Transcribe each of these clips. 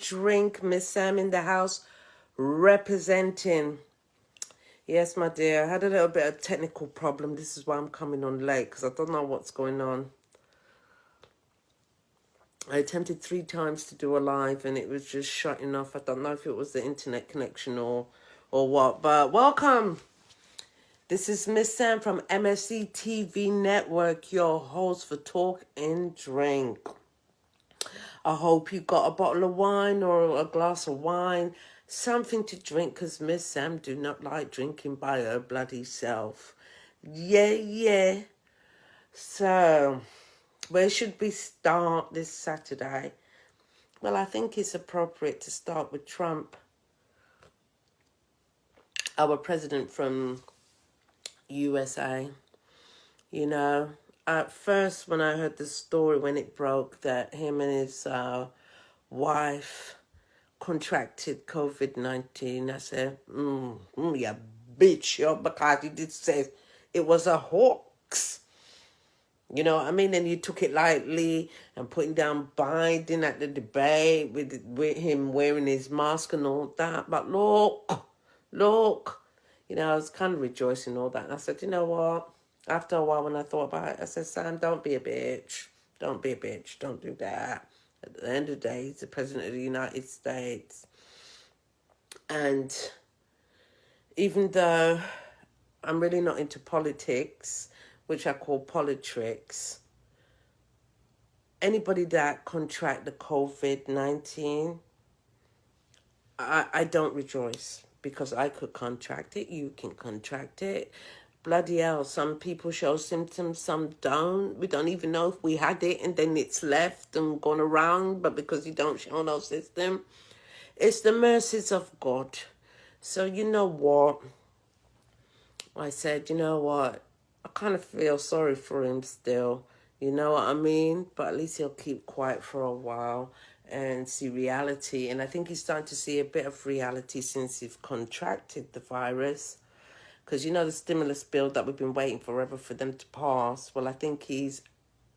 drink. Miss Sam in the house representing. Yes, my dear. I had a little bit of technical problem. This is why I'm coming on late, because I don't know what's going on. I attempted 3 times to do a live and it was just shutting off. I don't know if it was the internet connection or what, but welcome. This is Miss Sam from MSC TV Network, your host for Talk and Drink. I hope you got a bottle of wine or a glass of wine, something to drink, because Miss Sam do not like drinking by her bloody self. Yeah. So, where should we start this Saturday? Well, I think it's appropriate to start with Trump, our president from USA. You know, at first when I heard the story when it broke that him and his wife contracted COVID-19, I said, you bitch, yo, because you did say it was a hoax. You know what I mean? And you took it lightly and putting down Biden at the debate with him wearing his mask and all that. But look, you know, I was kind of rejoicing all that. And I said, you know what? After a while when I thought about it, I said, Sam, don't be a bitch. Don't be a bitch. Don't do that. At the end of the day, he's the president of the United States. And even though I'm really not into politics, which I call politricks, anybody that contract the COVID-19, I don't rejoice, because I could contract it, you can contract it. Bloody hell, some people show symptoms, some don't. We don't even know if we had it and then it's left and gone around, but because you don't show no system, it's the mercies of God. So you know what? I said, you know what? I kind of feel sorry for him still. You know what I mean? But at least he'll keep quiet for a while and see reality. And I think he's starting to see a bit of reality since he's contracted the virus. Because, you know, the stimulus bill that we've been waiting forever for them to pass. Well, I think he's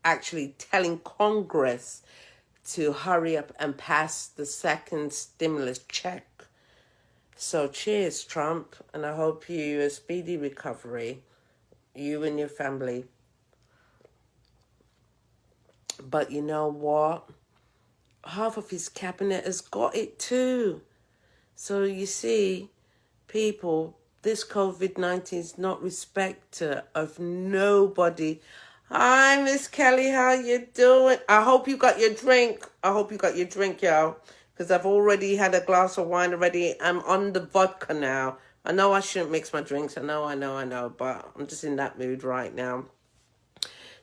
actually telling Congress to hurry up and pass the second stimulus check. So cheers, Trump. And I hope you a speedy recovery, you and your family. But you know what? Half of his cabinet has got it too. So you see, people, this COVID-19 is not respecter of nobody. Hi, Miss Kelly, how you doing? I hope you got your drink. I hope you got your drink, y'all. Because I've already had a glass of wine already. I'm on the vodka now. I know I shouldn't mix my drinks. I know. But I'm just in that mood right now.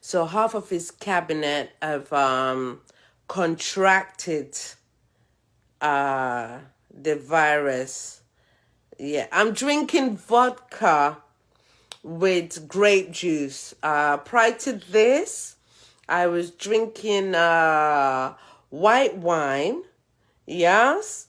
So half of his cabinet have contracted the virus. Yeah, I'm drinking vodka with grape juice. Prior to this, I was drinking white wine. Yes.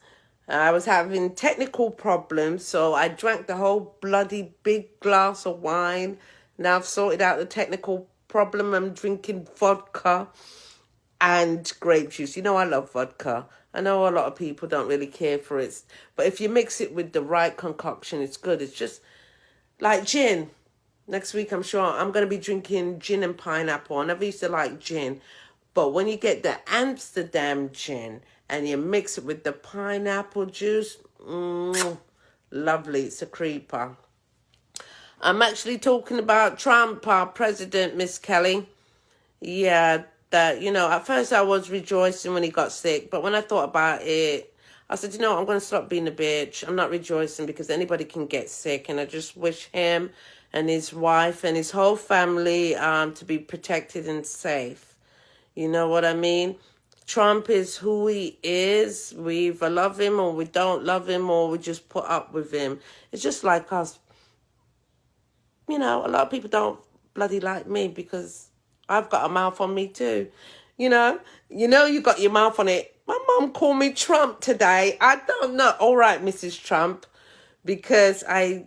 I was having technical problems, so I drank the whole bloody big glass of wine. Now I've sorted out the technical problem. I'm drinking vodka and grape juice. You know I love vodka. I know a lot of people don't really care for it, but if you mix it with the right concoction, it's good. It's just like gin. Next week, I'm sure I'm going to be drinking gin and pineapple. I never used to like gin, but when you get the Amsterdam gin and you mix it with the pineapple juice, lovely. It's a creeper. I'm actually talking about Trump, our president, Miss Kelly. Yeah, that, you know, at first I was rejoicing when he got sick, but when I thought about it, I said, you know what, I'm going to stop being a bitch. I'm not rejoicing because anybody can get sick, and I just wish him and his wife and his whole family to be protected and safe. You know what I mean? Trump is who he is. We either love him or we don't love him, or we just put up with him. It's just like us. You know, a lot of people don't bloody like me because I've got a mouth on me too. You know you got your mouth on it. My mom called me Trump today. I don't know. All right, Mrs. Trump, because I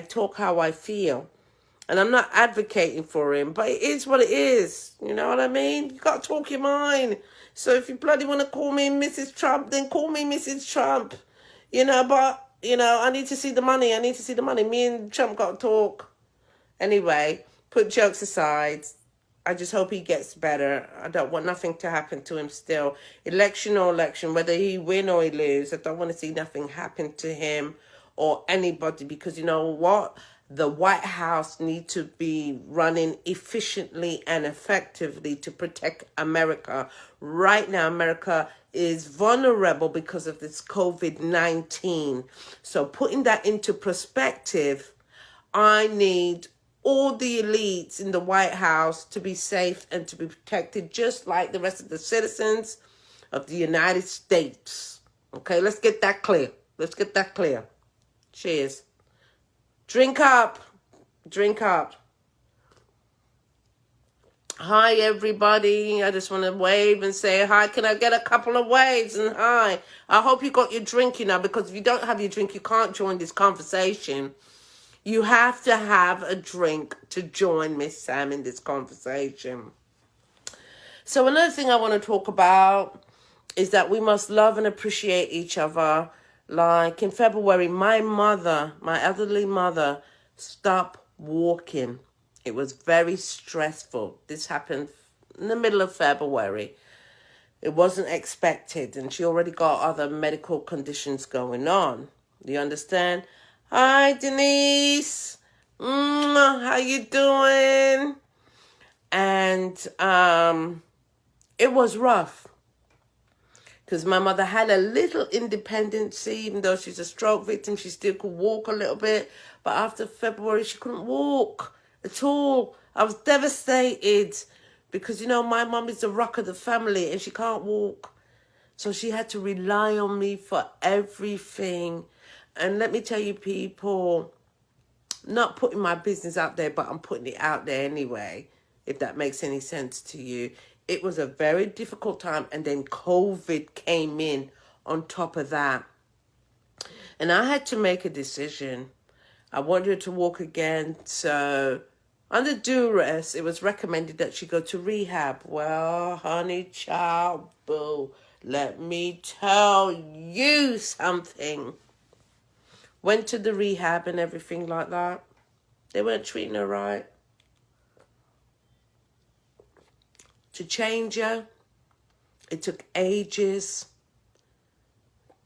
talk how I feel. And I'm not advocating for him, but it is what it is. You know what I mean? You got to talk your mind. So if you bloody want to call me Mrs. Trump, then call me Mrs. Trump. But, I need to see the money. I need to see the money. Me and Trump got to talk. Anyway, put jokes aside. I just hope he gets better. I don't want nothing to happen to him still. Election or election, whether he win or he lose, I don't want to see nothing happen to him or anybody, because you know what? The White House need to be running efficiently and effectively to protect America. Right now, America is vulnerable because of this COVID-19. So putting that into perspective, I need all the elites in the White House to be safe and to be protected, just like the rest of the citizens of the United States. Okay, let's get that clear. Let's get that clear. Cheers. Drink up. Drink up. Hi, everybody. I just want to wave and say hi. Can I get a couple of waves and hi? I hope you got your drink, because if you don't have your drink, you can't join this conversation. You have to have a drink to join Miss Sam in this conversation. So another thing I want to talk about is that we must love and appreciate each other. Like in February, my elderly mother, stopped walking. It was very stressful. This happened in the middle of February. It wasn't expected, and she already got other medical conditions going on. Do you understand? Hi, Denise. How you doing? And it was rough because my mother had a little independence. Even though she's a stroke victim, she still could walk a little bit. But after February, she couldn't walk at all. I was devastated because, my mom is the rock of the family and she can't walk. So she had to rely on me for everything. And let me tell you, people, not putting my business out there, but I'm putting it out there anyway, if that makes any sense to you. It was a very difficult time, and then COVID came in on top of that. And I had to make a decision. I wanted her to walk again, so under duress, it was recommended that she go to rehab. Well, honey child, boo, let me tell you something. Went to the rehab and everything like that. They weren't treating her right. To change her, it took ages.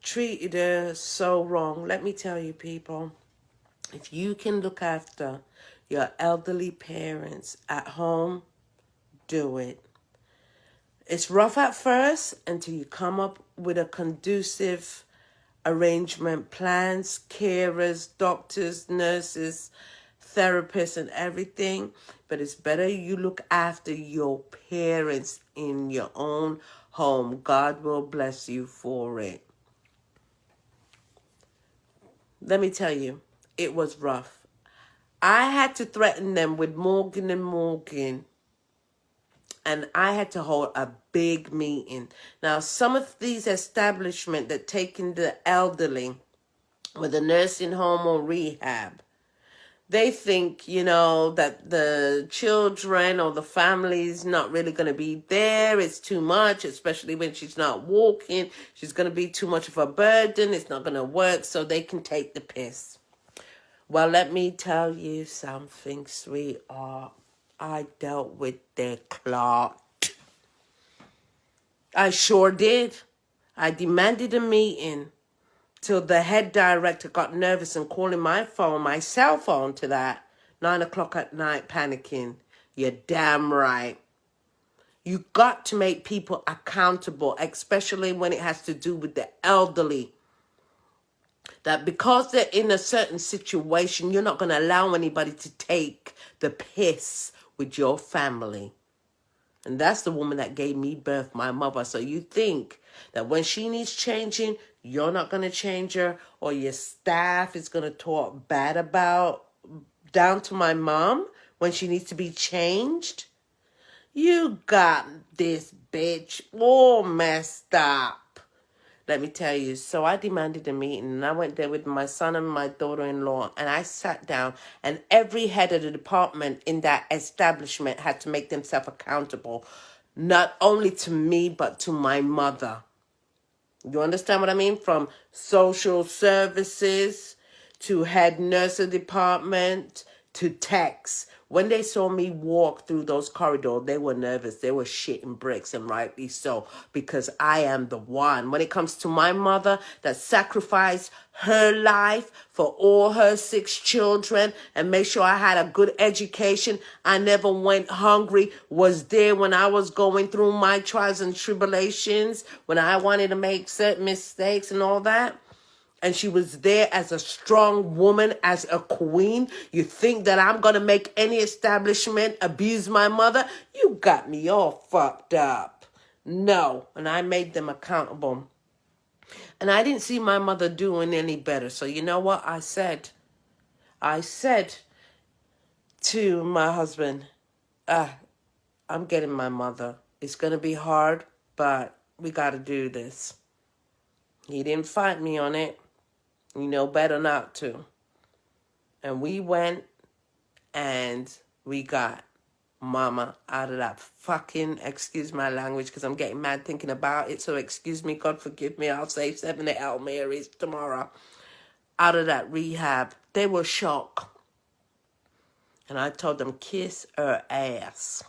Treated her so wrong. Let me tell you, people, if you can look after your elderly parents at home, do it. It's rough at first until you come up with a conducive arrangement, plans, carers, doctors, nurses, therapists, and everything. But it's better you look after your parents in your own home. God will bless you for it. Let me tell you, it was rough. I had to threaten them with Morgan and Morgan. And I had to hold a big meeting. Now, some of these establishments that take in the elderly, whether nursing home or rehab, they think, that the children or the family's not really going to be there. It's too much, especially when she's not walking. She's going to be too much of a burden. It's not going to work, so they can take the piss. Well, let me tell you something, sweetheart. I dealt with their clot. I sure did. I demanded a meeting till the head director got nervous and calling my cell phone to that. 9 o'clock at night panicking. You're damn right. You got to make people accountable, especially when it has to do with the elderly. That because they're in a certain situation, you're not going to allow anybody to take the piss with your family. And that's the woman that gave me birth, my mother. So you think that when she needs changing, you're not going to change her, or your staff is going to talk bad about down to my mom when she needs to be changed? You got this bitch all messed up. Let me tell you. So I demanded a meeting, and I went there with my son and my daughter-in-law, and I sat down, and every head of the department in that establishment had to make themselves accountable. not only to me, but to my mother. You understand what I mean? From social services to head nursing department to techs. When they saw me walk through those corridors, they were nervous. They were shitting bricks, and rightly so, because I am the one. When it comes to my mother that sacrificed her life for all her 6 children and made sure I had a good education, I never went hungry, was there when I was going through my trials and tribulations, when I wanted to make certain mistakes and all that. And she was there as a strong woman, as a queen. You think that I'm going to make any establishment abuse my mother? You got me all fucked up. No. And I made them accountable. And I didn't see my mother doing any better. So you know what I said? I said to my husband, I'm getting my mother. It's going to be hard, but we got to do this. He didn't fight me on it. You know better not to. And we went and we got mama out of that fucking, excuse my language, because I'm getting mad thinking about it. So excuse me, God forgive me. I'll say 7 Hail Marys tomorrow. Out of that rehab. They were shocked. And I told them, kiss her ass.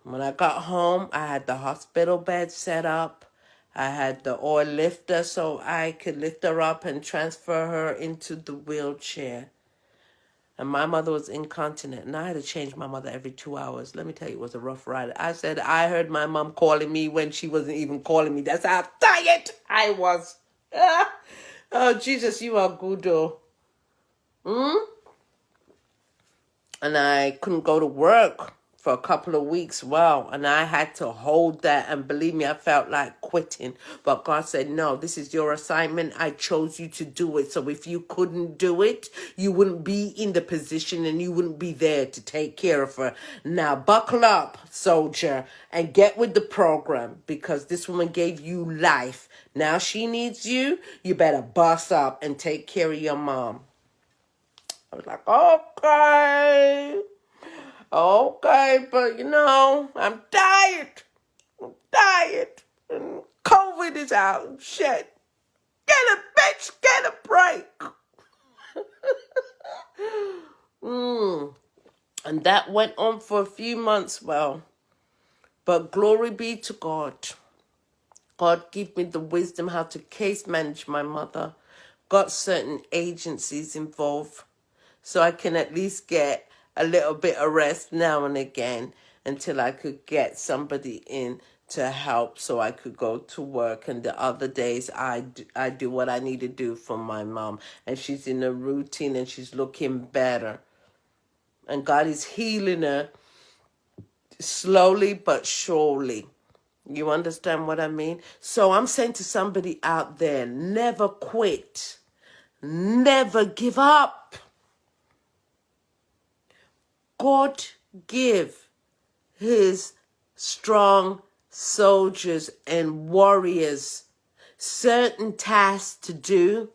When I got home, I had the hospital bed set up. I had the oil lifter so I could lift her up and transfer her into the wheelchair. And my mother was incontinent, and I had to change my mother every 2 hours. Let me tell you, it was a rough ride. I said I heard my mom calling me when she wasn't even calling me. That's how tired I was. Oh, Jesus, you are good, though. And I couldn't go to work for a couple of weeks. Wow. And I had to hold that. And believe me, I felt like quitting. But God said, no, this is your assignment. I chose you to do it. So if you couldn't do it, you wouldn't be in the position and you wouldn't be there to take care of her. Now, buckle up, soldier, and get with the program, because this woman gave you life. Now she needs you. You better bust up and take care of your mom. I was like, okay. Okay, but you know, I'm tired. And COVID is out. Shit. Get a bitch, get a break. And that went on for a few months, well. But glory be to God. God give me the wisdom how to case manage my mother. Got certain agencies involved, so I can at least get a little bit of rest now and again until I could get somebody in to help so I could go to work. And the other days I do what I need to do for my mom. And she's in a routine and she's looking better. And God is healing her slowly but surely. You understand what I mean? So I'm saying to somebody out there, never quit. Never give up. God give his strong soldiers and warriors certain tasks to do,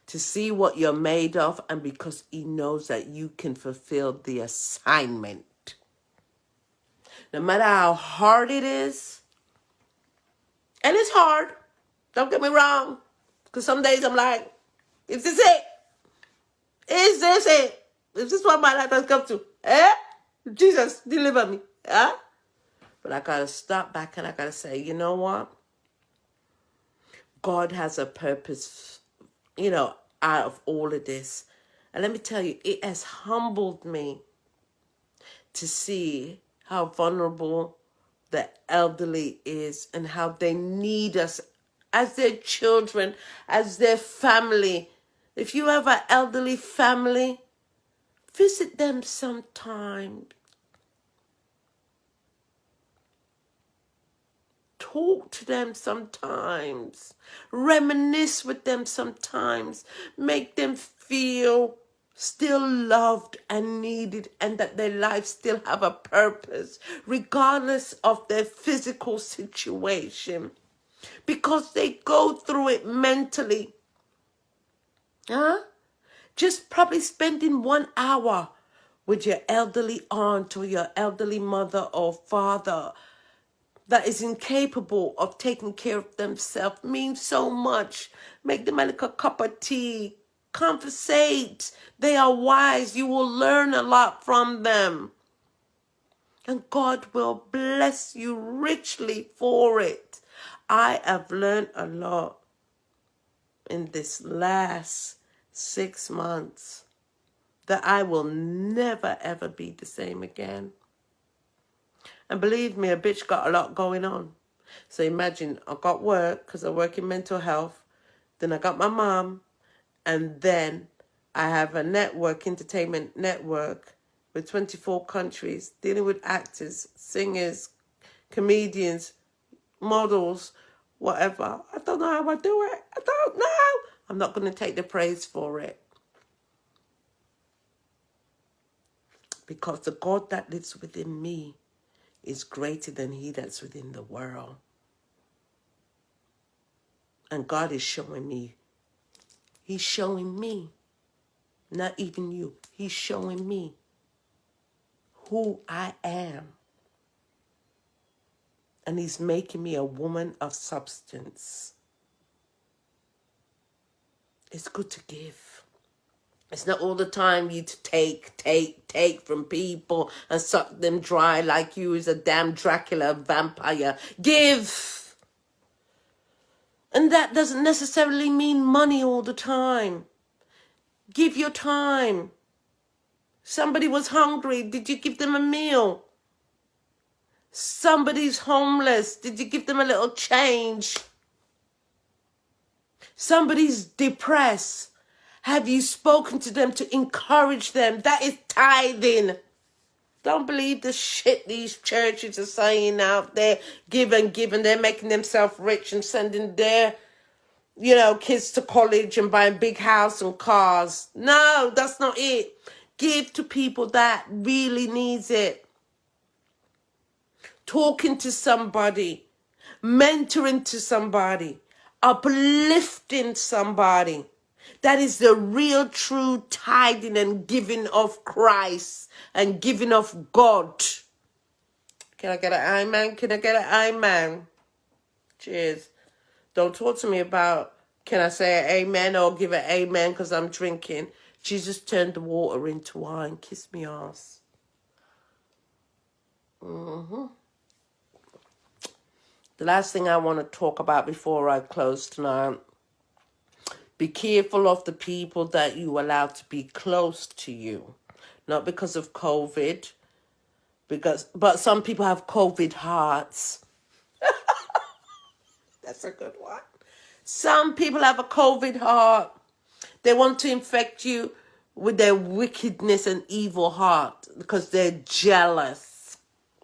to see what you're made of, and because he knows that you can fulfill the assignment. No matter how hard it is, and it's hard, don't get me wrong, because some days I'm like, is this it? Is this it? Is this what my life has come to? Jesus, deliver me. But I got to stop back and I got to say, you know what? God has a purpose, out of all of this. And let me tell you, it has humbled me to see how vulnerable the elderly is and how they need us as their children, as their family. If you have an elderly family, visit them sometime. Talk to them sometimes. Reminisce with them sometimes. Make them feel still loved and needed, and that their lives still have a purpose, regardless of their physical situation. Because they go through it mentally. Just probably spending 1 hour with your elderly aunt or your elderly mother or father that is incapable of taking care of themselves means so much. Make them a little cup of tea. Conversate. They are wise. You will learn a lot from them. And God will bless you richly for it. I have learned a lot in this last 6 months that I will never ever be the same again. And believe me, a bitch got a lot going on. So imagine, I got work because I work in mental health. Then I got my mom. And then I have a network, entertainment network with 24 countries, dealing with actors, singers, comedians, models, whatever. I don't know how I do it. I don't know. I'm not going to take the praise for it. Because the God that lives within me is greater than he that's within the world. And God is showing me. He's showing me. Not even you. He's showing me who I am. And he's making me a woman of substance. It's good to give. It's not all the time you to take from people and suck them dry like you is a damn Dracula vampire. Give! And that doesn't necessarily mean money all the time. Give your time. Somebody was hungry. Did you give them a meal? Somebody's homeless. Did you give them a little change? Somebody's depressed. Have you spoken to them to encourage them? That is tithing. Don't believe the shit these churches are saying out there. Give and give, and they're making themselves rich and sending their, kids to college and buying big house and cars. No, that's not it. Give to people that really needs it. Talking to somebody, mentoring to somebody, uplifting somebody. That is the real true tithing and giving of Christ and giving of God. Can I get an amen? Can I get an amen? Cheers. Don't talk to me about, can I say an amen or give an amen because I'm drinking. Jesus turned the water into wine. Kiss me ass. The last thing I want to talk about before I close tonight. Be careful of the people that you allow to be close to you. Not because of COVID, but some people have COVID hearts. That's a good one. Some people have a COVID heart. They want to infect you with their wickedness and evil heart because they're jealous.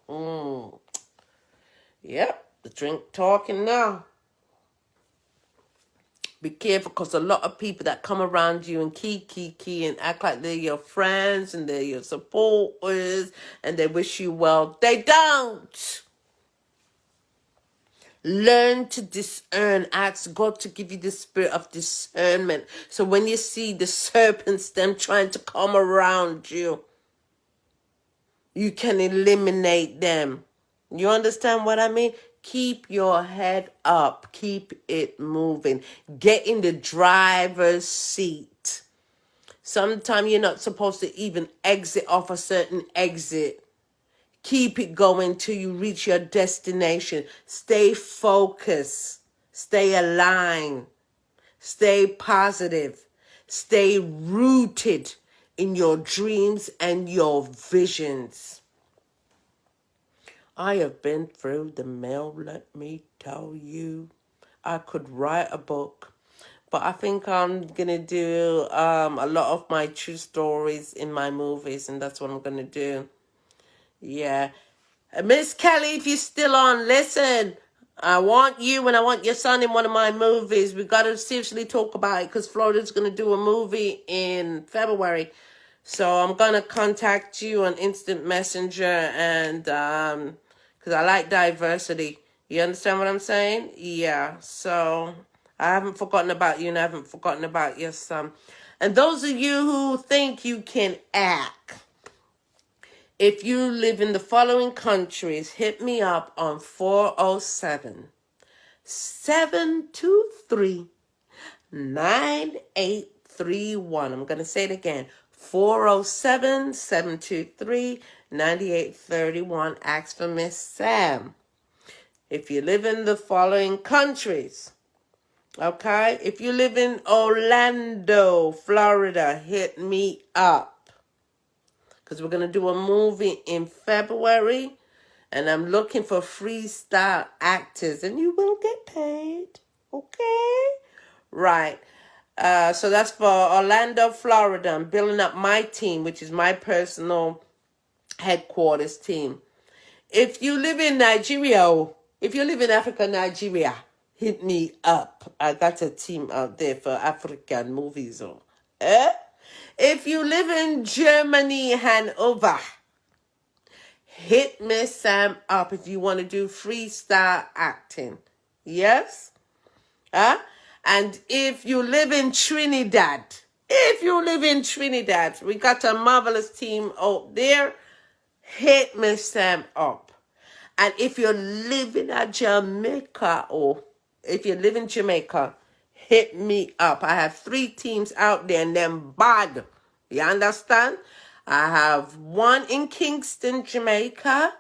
Yep, the drink talking now. Be careful because a lot of people that come around you and key and act like they're your friends and they're your supporters and they wish you well. They don't. Learn to discern. Ask God to give you the spirit of discernment. So when you see the serpents, them trying to come around you, you can eliminate them. You understand what I mean? Keep your head up. Keep it moving. Get in the driver's seat. Sometimes you're not supposed to even exit off a certain exit. Keep it going till you reach your destination. Stay focused. Stay aligned. Stay positive. Stay rooted in your dreams and your visions. I have been through the mill, let me tell you. I could write a book. But I think I'm going to do a lot of my true stories in my movies. And that's what I'm going to do. Yeah. Miss Kelly, if you're still on, listen. I want you and I want your son in one of my movies. We got to seriously talk about it because Florida's going to do a movie in February. So I'm going to contact you on Instant Messenger and because I like diversity. You understand what I'm saying? Yeah. So I haven't forgotten about you and I haven't forgotten about your son. And those of you who think you can act, If you live in the following countries, hit me up on 407-723 9831. I'm going to say it again. 407-723-9831. Ask for Miss Sam. If you live in the following countries, okay? If you live in Orlando, Florida, hit me up. Because we're going to do a movie in February. And I'm looking for freestyle actors. And you will get paid. Okay? Right. So that's for Orlando, Florida. I'm building up my team, which is my personal headquarters team. If you live in Nigeria, if you live in Africa, Nigeria, hit me up. I got a team out there for African movies. If you live in Germany, Hanover, hit Miss Sam up if you want to do freestyle acting. Yes? And if you live in Trinidad, we got a marvelous team out there. Hit Miss Sam up. And if you're living in Jamaica, hit me up. I have 3 teams out there and them bad. You understand? I have one in Kingston, Jamaica.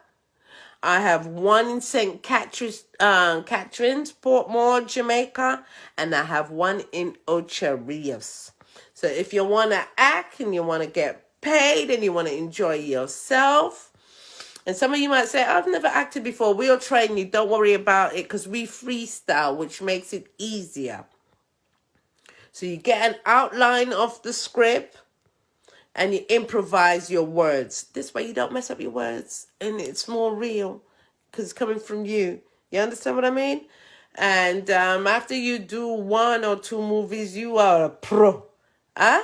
I have one in St. Catherine's, Portmore, Jamaica, and I have one in Ocho Rios. So if you want to act and you want to get paid and you want to enjoy yourself, and some of you might say, I've never acted before. We'll train you. Don't worry about it because we freestyle, which makes it easier. So you get an outline of the script and you improvise your words. This way you don't mess up your words and it's more real because it's coming from you. You understand what I mean? And after you do 1 or 2 movies, you are a pro. I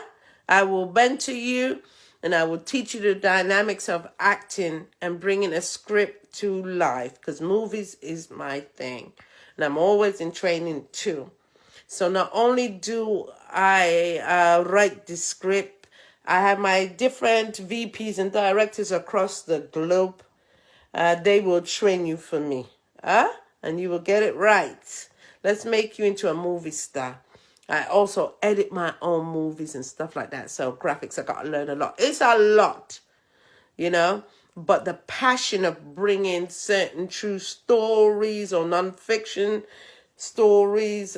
will mentor you and I will teach you the dynamics of acting and bringing a script to life because movies is my thing. And I'm always in training too. So not only do I write the script, I have my different VPs and directors across the globe. They will train you for me. And you will get it right. Let's make you into a movie star. I also edit my own movies and stuff like that. So graphics, I got to learn a lot. It's a lot, you know. But the passion of bringing certain true stories or nonfiction stories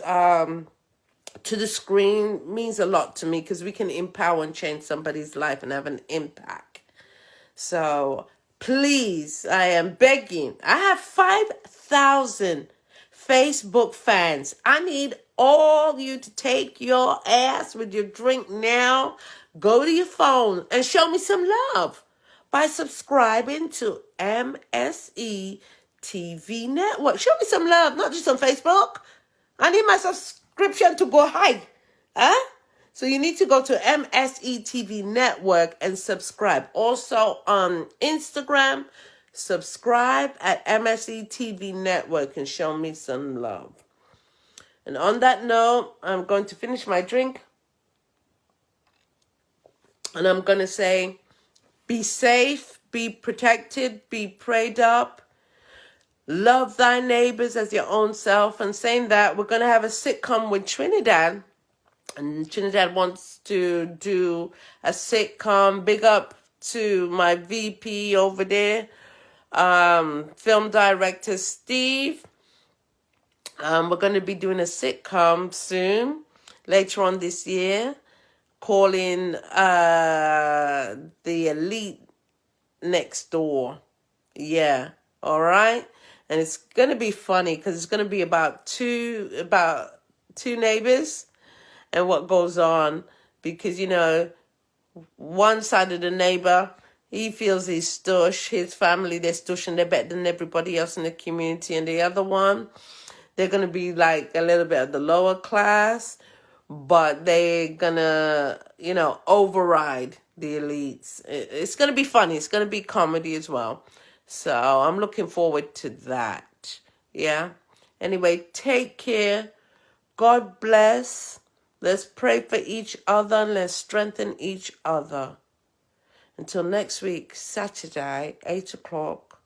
to the screen means a lot to me because we can empower and change somebody's life and have an impact. So please, I am begging. I have 5,000 Facebook fans. I need all you to take your ass with your drink now. Go to your phone and show me some love by subscribing to MSE TV Network. Show me some love, not just on Facebook. I need my subscription to go high. So you need to go to MSE TV Network and subscribe. Also on Instagram, subscribe at MSE TV Network and show me some love. And on that note, I'm going to finish my drink. And I'm going to say, be safe, be protected, be prayed up. Love thy neighbors as your own self. And saying that, we're going to have a sitcom with Trinidad. And Trinidad wants to do a sitcom. Big up to my VP over there, film director Steve. We're going to be doing a sitcom soon, later on this year, calling The Elite Next Door. Yeah, all right? And it's going to be funny because it's going to be about two neighbors and what goes on, because, you know, one side of the neighbor, he feels he's stush, his family, they're stush and they're better than everybody else in the community. And the other one, they're going to be like a little bit of the lower class, but they're going to, you know, override the elites. It's going to be funny. It's going to be comedy as well. So I'm looking forward to that. Yeah. Anyway, take care. God bless. Let's pray for each other. Let's strengthen each other. Until next week, Saturday, 8 o'clock,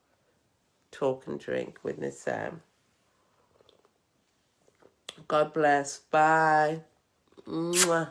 talk and drink with Miss Sam. God bless. Bye. Mwah.